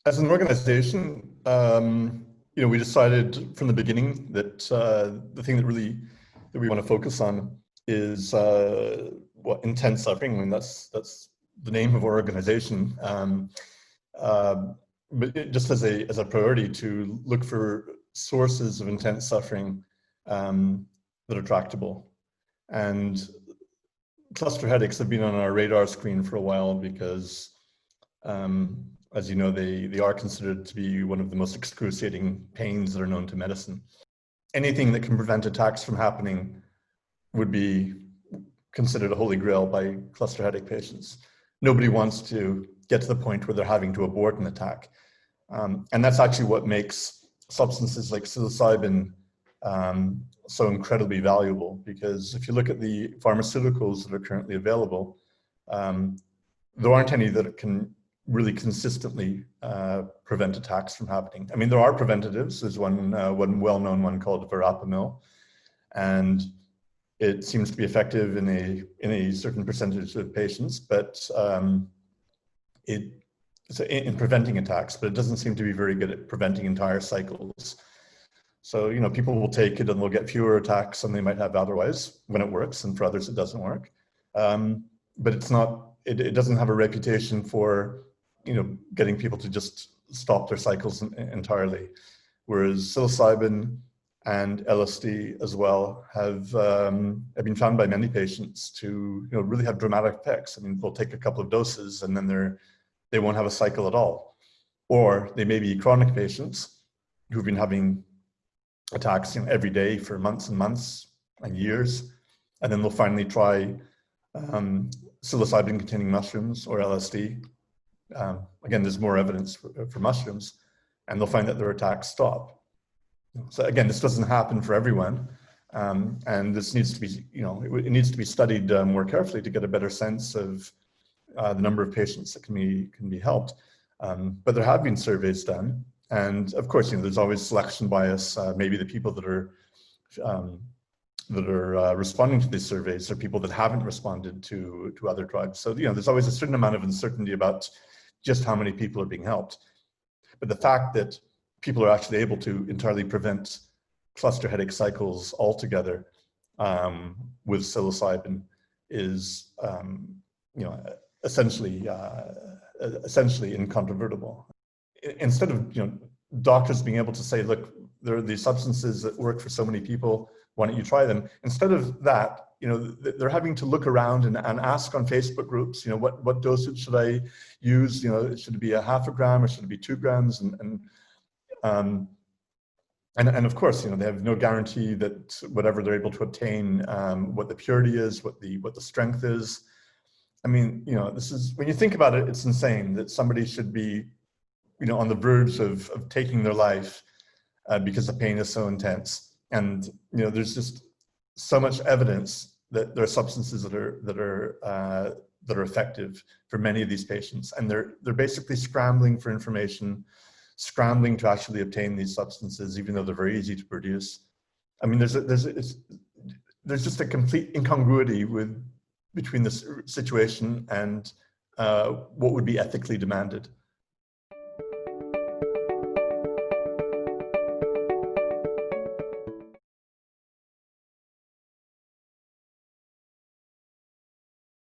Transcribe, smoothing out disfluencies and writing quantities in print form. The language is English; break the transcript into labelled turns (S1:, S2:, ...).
S1: As an organization, we decided from the beginning that the thing that we want to focus on is intense suffering. I mean, that's the name of our organization. But just as a priority to look for sources of intense suffering that are tractable. And cluster headaches have been on our radar screen for a while because, as you know, they are considered to be one of the most excruciating pains that are known to medicine. Anything that can prevent attacks from happening would be considered a holy grail by cluster headache patients. Nobody wants to get to the point where they're having to abort an attack. And that's actually what makes substances like psilocybin so incredibly valuable, because if you look at the pharmaceuticals that are currently available, there aren't any that can really consistently prevent attacks from happening. I mean, there are preventatives. There's one well-known one called verapamil, and it seems to be effective in a certain percentage of patients, but in preventing attacks, but it doesn't seem to be very good at preventing entire cycles. So, people will take it and they'll get fewer attacks than they might have otherwise when it works, and for others it doesn't work. But it doesn't have a reputation for, getting people to just stop their cycles entirely. Whereas psilocybin and LSD as well have been found by many patients to, really have dramatic effects. I mean, they'll take a couple of doses and then they won't have a cycle at all. Or they may be chronic patients who've been having attacks every day for months and months and years, and then they'll finally try psilocybin containing mushrooms or LSD. Again, there's more evidence for mushrooms, and they'll find that their attacks stop. So again, this doesn't happen for everyone, and this needs to be, it needs to be studied more carefully to get a better sense of the number of patients that can be helped. But there have been surveys done. And of course, there's always selection bias. Maybe the people that are responding to these surveys are people that haven't responded to other drugs. So, there's always a certain amount of uncertainty about just how many people are being helped. But the fact that people are actually able to entirely prevent cluster headache cycles altogether with psilocybin is, essentially incontrovertible. Instead of doctors being able to say, look, there are these substances that work for so many people, why don't you try them? Instead of that, they're having to look around and ask on Facebook groups, what dosage should I use? Should it be a 0.5 gram or should it be 2 grams? And of course, they have no guarantee that whatever they're able to obtain, what the purity is, what the strength is. I mean, this is, when you think about it, it's insane that somebody should be, on the verge of taking their life because the pain is so intense. And, there's just so much evidence that there are substances that are effective for many of these patients. And they're basically scrambling for information, scrambling to actually obtain these substances, even though they're very easy to produce. I mean, there's just a complete incongruity between this situation and what would be ethically demanded.